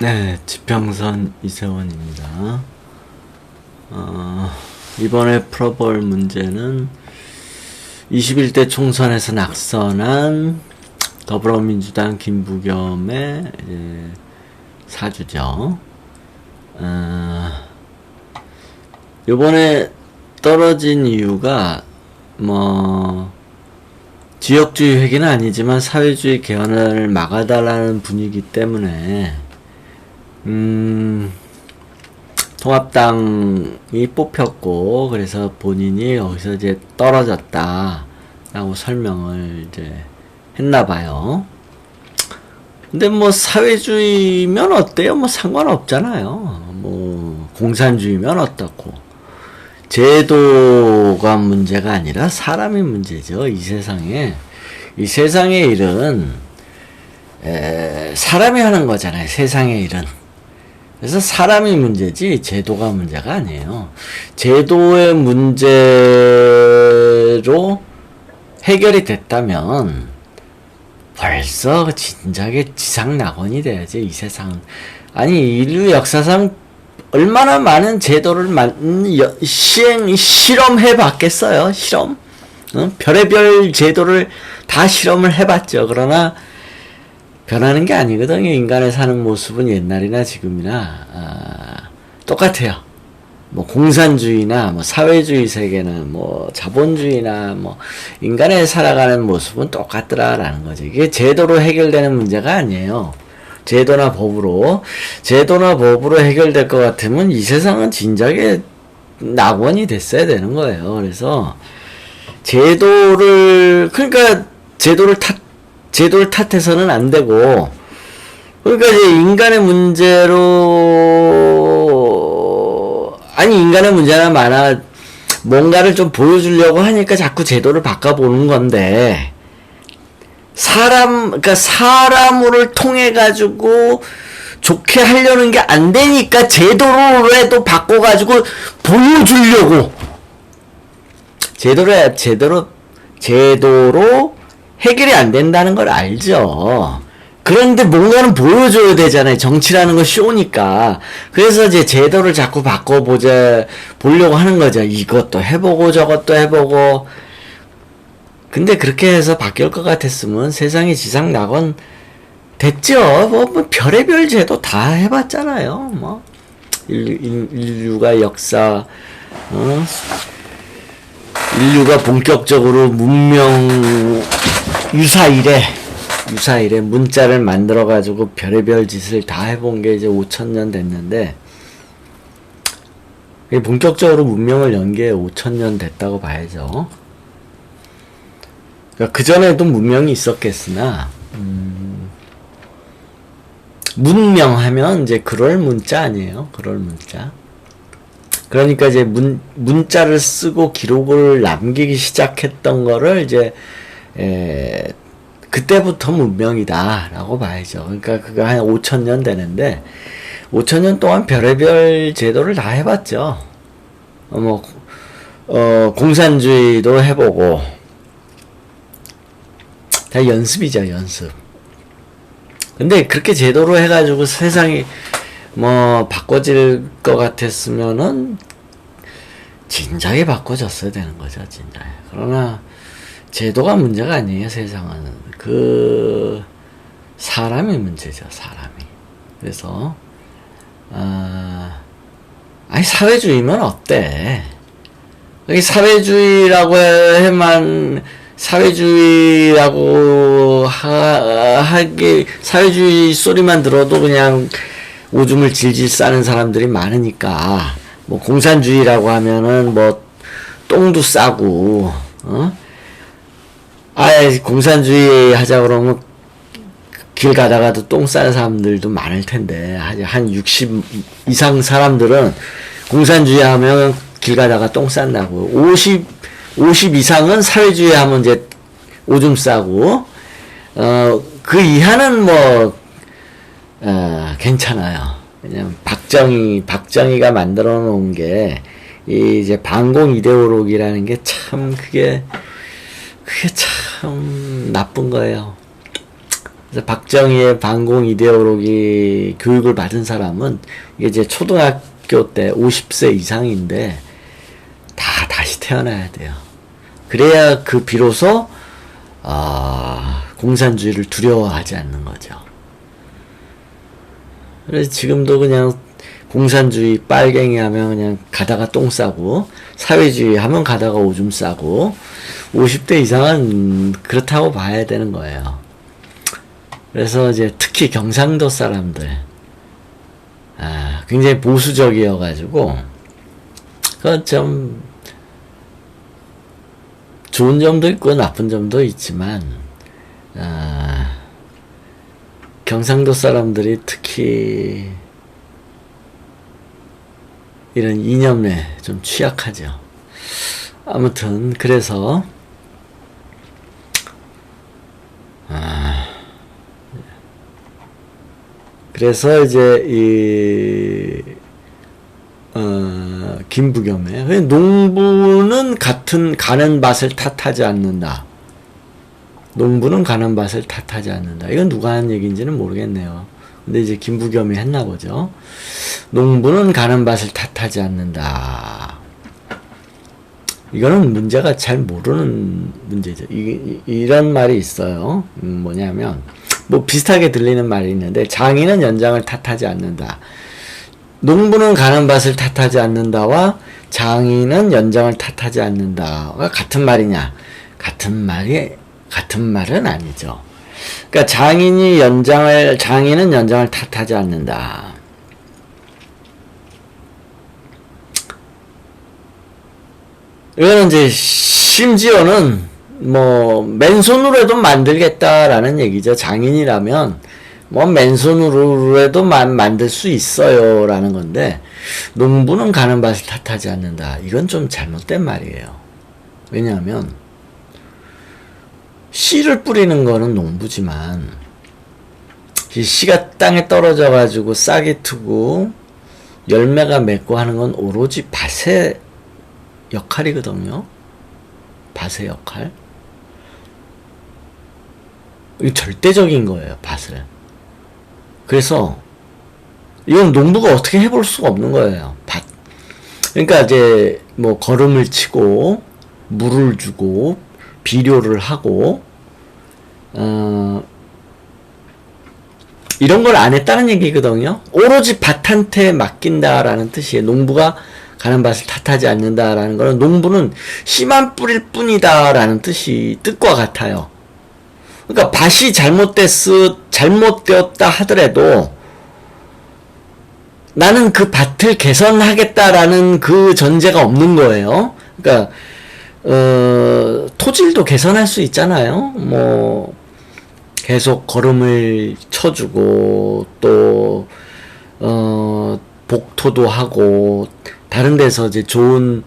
네, 지평선 이세원입니다. 이번에 풀어볼 문제는 21대 총선에서 낙선한 더불어민주당 김부겸의 사주죠. 이번에 떨어진 이유가 지역주의 회기는 아니지만 사회주의 개헌을 막아달라는 분위기 때문에 통합당이 뽑혔고, 그래서 본인이 여기서 이제 떨어졌다라고 설명을 이제 했나봐요. 근데 사회주의면 어때요? 상관없잖아요. 공산주의면 어떻고. 제도가 문제가 아니라 사람이 문제죠. 이 세상의 일은 사람이 하는 거잖아요. 세상의 일은. 그래서 사람이 문제지 제도가 문제가 아니에요. 제도의 문제로 해결이 됐다면 벌써 진작에 지상낙원이 돼야지. 이 세상은. 아니, 인류 역사상 얼마나 많은 제도를 실험해 봤겠어요. 실험. 별의별 제도를 다 실험을 해봤죠. 그러나 변하는 게 아니거든요. 인간의 사는 모습은 옛날이나 지금이나 똑같아요. 공산주의나 사회주의 세계는 자본주의나 인간의 살아가는 모습은 똑같더라라는 거죠. 이게 제도로 해결되는 문제가 아니에요. 제도나 법으로 해결될 것 같으면 이 세상은 진작에 낙원이 됐어야 되는 거예요. 그래서 제도를 탓해서는 안 되고, 그러니까 이제 인간의 문제나 많아, 뭔가를 좀 보여주려고 하니까 자꾸 제도를 바꿔보는 건데, 사람을 통해가지고 좋게 하려는 게 안 되니까 제도로라도 바꿔가지고 보여주려고. 제도로 해결이 안 된다는 걸 알죠. 그런데 뭔가는 보여줘야 되잖아요. 정치라는 건 쇼니까. 그래서 이제 제도를 자꾸 보려고 하는 거죠. 이것도 해보고 저것도 해보고. 근데 그렇게 해서 바뀔 것 같았으면 세상이 지상낙원 됐죠. 별의별 제도 다 해봤잖아요. 인류가 인류가 본격적으로 문명 유사일에 문자를 만들어가지고 별의별 짓을 다 해본 게 이제 5,000년 됐는데, 본격적으로 문명을 연 게 5,000년 됐다고 봐야죠. 그 전에도 문명이 있었겠으나, 문명하면 이제 그럴 문자 아니에요. 그럴 문자. 그러니까 이제 문자를 쓰고 기록을 남기기 시작했던 거를 이제 그때부터 문명이다라고 봐야죠. 그러니까 그거 한 5,000년 되는데, 5,000년 동안 별의별 제도를 다 해봤죠. 공산주의도 해보고, 다 연습이죠, 연습. 근데 그렇게 제도로 해가지고 세상이 바꿔질 것 같았으면은 진작에 바꿔졌어야 되는 거죠, 진작에. 그러나 제도가 문제가 아니에요, 세상은. 사람이 문제죠, 사람이. 그래서 사회주의면 어때? 여기 사회주의라고 사회주의 소리만 들어도 그냥 오줌을 질질 싸는 사람들이 많으니까, 공산주의라고 하면은 똥도 싸고, 공산주의 하자 그러면 길 가다가도 똥 싸는 사람들도 많을 텐데, 한 60 이상 사람들은 공산주의 하면 길 가다가 똥 싼다고, 50 이상은 사회주의 하면 이제 오줌 싸고, 그 이하는 괜찮아요. 왜냐면 박정희가 만들어 놓은 게, 이제 반공 이데올로기라는 게 그게 참 나쁜 거예요. 그래서 박정희의 반공 이데올로기 교육을 받은 사람은 이게 이제 초등학교 때 50세 이상인데 다 다시 태어나야 돼요. 그래야 그 비로소 공산주의를 두려워하지 않는 거죠. 그래서 지금도 그냥 공산주의 빨갱이 하면 그냥 가다가 똥 싸고, 사회주의 하면 가다가 오줌 싸고, 50대 이상은 그렇다고 봐야 되는 거예요. 그래서 이제 특히 경상도 사람들, 굉장히 보수적이어가지고, 그건 좀, 좋은 점도 있고 나쁜 점도 있지만, 경상도 사람들이 특히 이런 이념에 좀 취약하죠. 아무튼 그래서 그래서 이제 이 김부겸의 농부는 가는 밭을 탓하지 않는다. 농부는 가는 밭을 탓하지 않는다. 이건 누가 한 얘기인지는 모르겠네요. 근데 이제 김부겸이 했나 보죠. 농부는 가는 밭을 탓하지 않는다. 이거는 문제가 잘 모르는 문제죠. 이런 말이 있어요. 뭐냐면, 뭐 비슷하게 들리는 말이 있는데, 장인은 연장을 탓하지 않는다. 농부는 가는 밭을 탓하지 않는다와 장인은 연장을 탓하지 않는다가 같은 말이냐? 같은 말은 아니죠. 그러니까 장인은 연장을 탓하지 않는다. 이거는 이제 심지어는 뭐 맨손으로 해도 만들겠다라는 얘기죠. 장인이라면 뭐 맨손으로 해도 만들 수 있어요 라는 건데, 농부는 가는 밭을 탓하지 않는다. 이건 좀 잘못된 말이에요. 왜냐하면 씨를 뿌리는 거는 농부지만, 이 씨가 땅에 떨어져 가지고 싹이 트고 열매가 맺고 하는 건 오로지 밭의 역할이거든요. 밭의 역할. 이거 절대적인 거예요, 밭을. 그래서 이건 농부가 어떻게 해볼 수가 없는 거예요, 밭. 그러니까 이제 뭐 거름을 치고 물을 주고 비료를 하고 이런 걸 안 했다는 얘기거든요. 오로지 밭한테 맡긴다라는 뜻이에요. 농부가 가는 밭을 탓하지 않는다라는 거는 농부는 씨만 뿌릴 뿐이다라는 뜻과 같아요. 그러니까 밭이 잘못되었다 하더라도 나는 그 밭을 개선하겠다라는 그 전제가 없는 거예요. 그러니까 토질도 개선할 수 있잖아요. 뭐 계속 거름을 쳐주고 또 복토도 하고 다른 데서 이제 좋은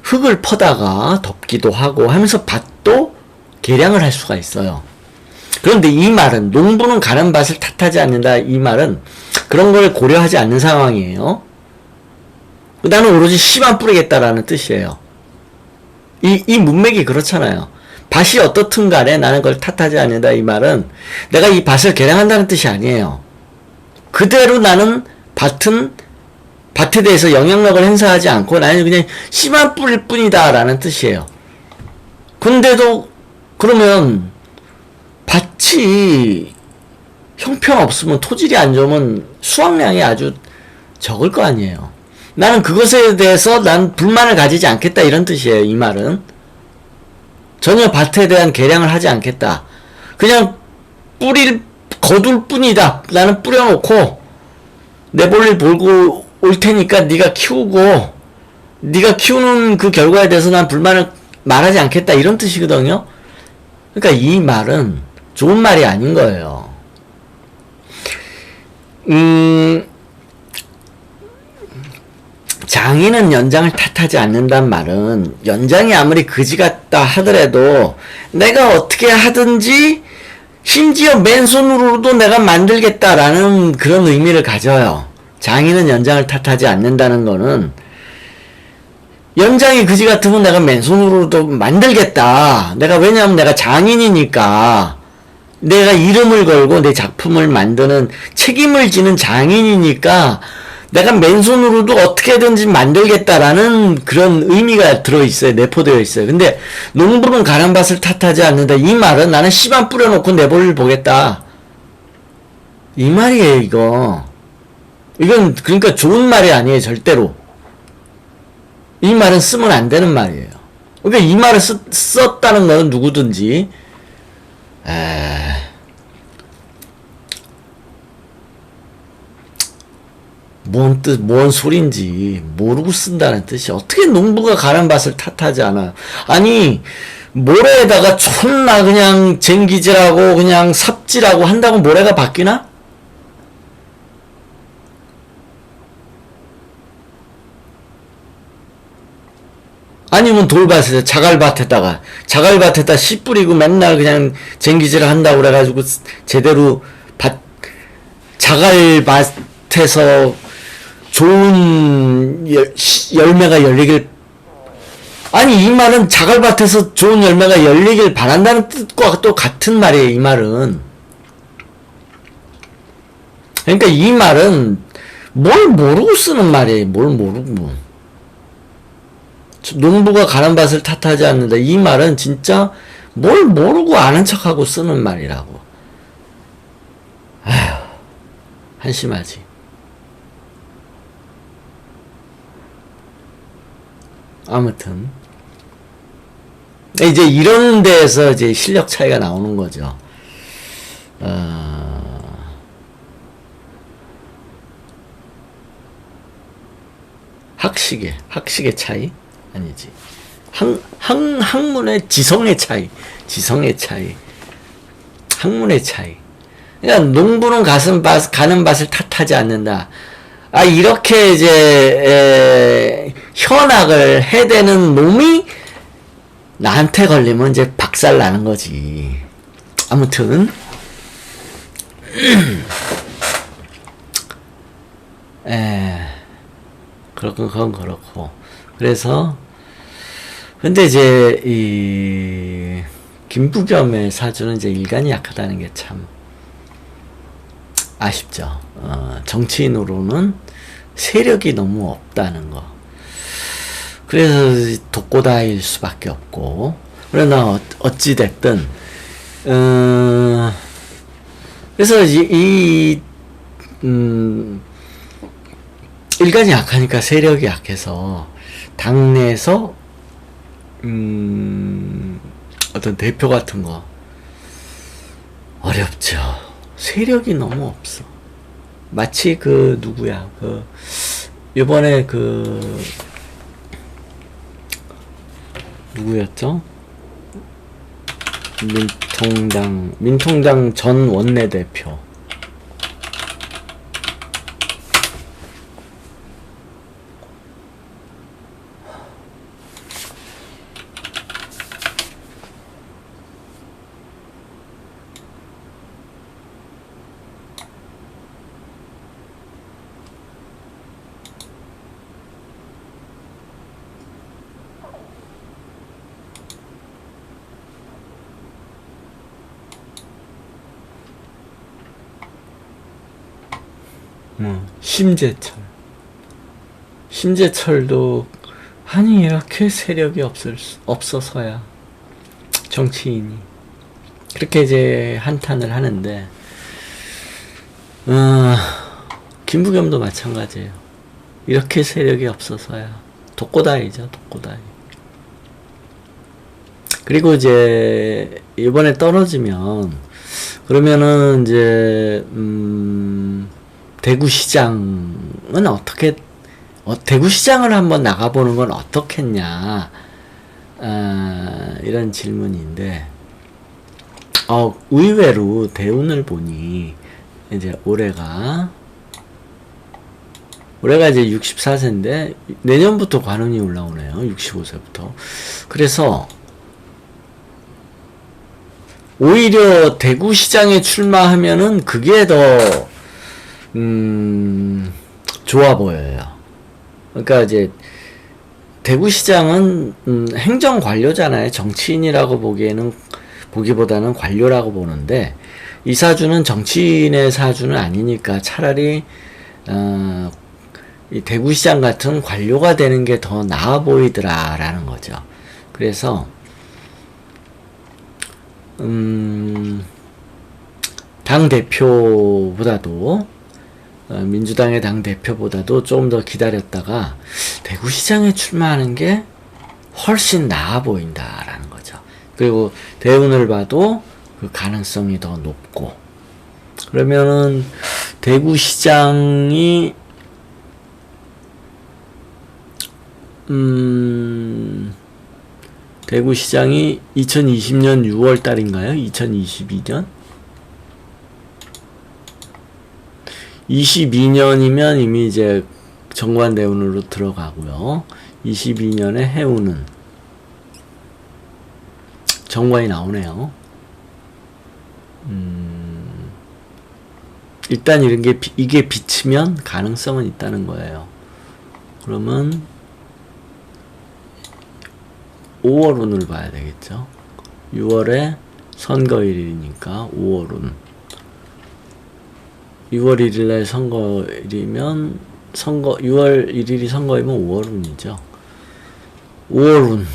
흙을 퍼다가 덮기도 하고 하면서 밭도 개량을 할 수가 있어요. 그런데 이 말은 농부는 가는 밭을 탓하지 않는다. 이 말은 그런 걸 고려하지 않는 상황이에요. 나는 오로지 씨만 뿌리겠다라는 뜻이에요. 이 문맥이 그렇잖아요. 밭이 어떻든 간에 나는 그걸 탓하지 않는다. 이 말은 내가 이 밭을 개량한다는 뜻이 아니에요. 그대로 나는 밭에 대해서 영향력을 행사하지 않고 나는 그냥 씨만 뿌릴 뿐이다 라는 뜻이에요. 근데도 그러면 밭이 형편없으면, 토질이 안 좋으면 수확량이 아주 적을 거 아니에요. 나는 그것에 대해서 난 불만을 가지지 않겠다 이런 뜻이에요. 이 말은 전혀 밭에 대한 개량을 하지 않겠다. 그냥 거둘 뿐이다. 나는 뿌려놓고 내 볼일 보고 올 테니까 네가 키우고, 네가 키우는 그 결과에 대해서 난 불만을 말하지 않겠다 이런 뜻이거든요. 그러니까 이 말은 좋은 말이 아닌 거예요. 장인은 연장을 탓하지 않는단 말은 연장이 아무리 그지 같다 하더라도 내가 어떻게 하든지 심지어 맨손으로도 내가 만들겠다라는 그런 의미를 가져요. 장인은 연장을 탓하지 않는다는 거는 연장이 그지 같으면 내가 맨손으로도 만들겠다. 왜냐하면 내가 장인이니까 내가 이름을 걸고 내 작품을 만드는 책임을 지는 장인이니까 내가 맨손으로도 어떻게든지 만들겠다라는 그런 의미가 들어있어요. 내포되어 있어요. 근데 농부는 가난 밭을 탓하지 않는다. 이 말은 나는 씨만 뿌려놓고 내 볼일 보겠다. 이 말이에요, 이거. 이건 그러니까 좋은 말이 아니에요, 절대로. 이 말은 쓰면 안 되는 말이에요. 그러니까 이 말을 썼다는 거는 누구든지 뭔 소린지 모르고 쓴다는 뜻이. 어떻게 농부가 가난 밭을 탓하지 않아요? 아니, 모래에다가 존나 그냥 쟁기질하고 그냥 삽질하고 한다고 모래가 바뀌나? 아니면 돌밭에, 자갈밭에다 씨 뿌리고 맨날 그냥 쟁기질을 한다고 그래가지고 제대로 자갈밭에서 좋은 열매가 열리길, 아니, 이 말은 자갈밭에서 좋은 열매가 열리길 바란다는 뜻과 또 같은 말이에요, 이 말은. 그러니까 이 말은 뭘 모르고 쓰는 말이에요, 뭘 모르고. 농부가 가난 밭을 탓하지 않는다. 이 말은 진짜 뭘 모르고 아는 척하고 쓰는 말이라고. 아휴, 한심하지. 아무튼 이제 이런 데에서 이제 실력 차이가 나오는 거죠. 학식의 차이? 아니지. 학문의 지성의 차이. 학문의 차이. 그러니까 농부는 가는 밭을 탓하지 않는다. 아, 이렇게 이제, 현악을 해대는 놈이 나한테 걸리면 이제 박살 나는 거지. 아무튼, 그건 그렇고. 그래서, 근데 이제, 김부겸의 사주는 이제 일간이 약하다는 게 참 아쉽죠. 정치인으로는 세력이 너무 없다는 거. 그래서 독고다일 수밖에 없고. 그러나 어찌됐든 그래서 일간이 약하니까, 세력이 약해서 당내에서 어떤 대표 같은 거 어렵죠. 세력이 너무 없어. 마치 누구야, 요번에 누구였죠? 민통당 전 원내대표. 심재철도 아니 이렇게 세력이 없어서야 정치인이 그렇게 이제 한탄을 하는데, 김부겸도 마찬가지예요. 이렇게 세력이 없어서야. 독고다이죠, 독고다이. 그리고 이제 이번에 떨어지면 그러면은 이제 대구시장은 어떻게, 대구시장을 한번 나가보는 건 어떻겠냐, 이런 질문인데, 의외로 대운을 보니, 이제 올해가 이제 64세인데, 내년부터 관운이 올라오네요. 65세부터. 그래서, 오히려 대구시장에 출마하면은 그게 더, 좋아 보여요. 그러니까 이제 대구시장은 행정관료잖아요. 정치인이라고 보기에는 보기보다는 관료라고 보는데, 이 사주는 정치인의 사주는 아니니까 차라리 이 대구시장 같은 관료가 되는 게 더 나아 보이더라라는 거죠. 그래서 당 대표보다도 민주당의 당 대표보다도 조금 더 기다렸다가 대구시장에 출마하는 게 훨씬 나아 보인다라는 거죠. 그리고 대운을 봐도 그 가능성이 더 높고, 그러면은 대구시장이 대구시장이 2020년 6월 달인가요? 2022년? 22년이면 이미 이제 정관대운으로 들어가고요. 22년에 해운은 정관이 나오네요. 일단 이게 비치면 가능성은 있다는 거예요. 그러면 5월운을 봐야 되겠죠. 6월에 선거일이니까 5월운. 6월 1일날 선거일이면 6월 1일이 선거이면 5월운이죠. 5월운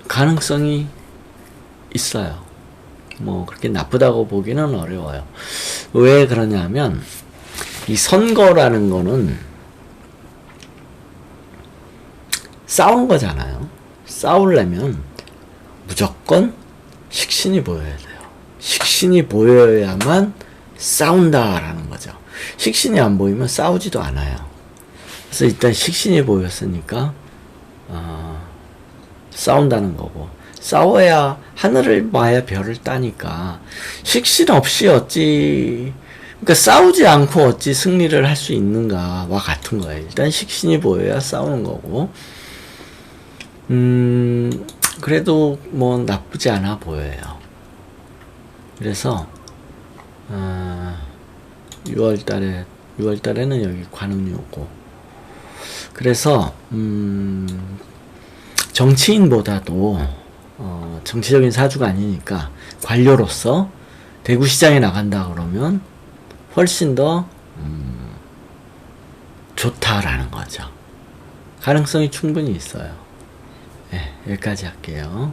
가능성이 있어요. 뭐 그렇게 나쁘다고 보기는 어려워요. 왜 그러냐면 이 선거라는 거는 싸우는 거잖아요. 싸우려면 무조건 식신이 보여야 돼요. 식신이 보여야만 싸운다라는 거죠. 식신이 안 보이면 싸우지도 않아요. 그래서 일단 식신이 보였으니까 싸운다는 거고, 싸워야 하늘을 봐야 별을 따니까 식신 없이 어찌, 그러니까 싸우지 않고 어찌 승리를 할 수 있는가와 같은 거예요. 일단 식신이 보여야 싸우는 거고, 그래도 뭐 나쁘지 않아 보여요. 그래서 6월달에는 여기 관운이 오고, 그래서 정치인보다도 정치적인 사주가 아니니까 관료로서 대구시장에 나간다 그러면 훨씬 더 좋다라는 거죠. 가능성이 충분히 있어요. 네, 여기까지 할게요.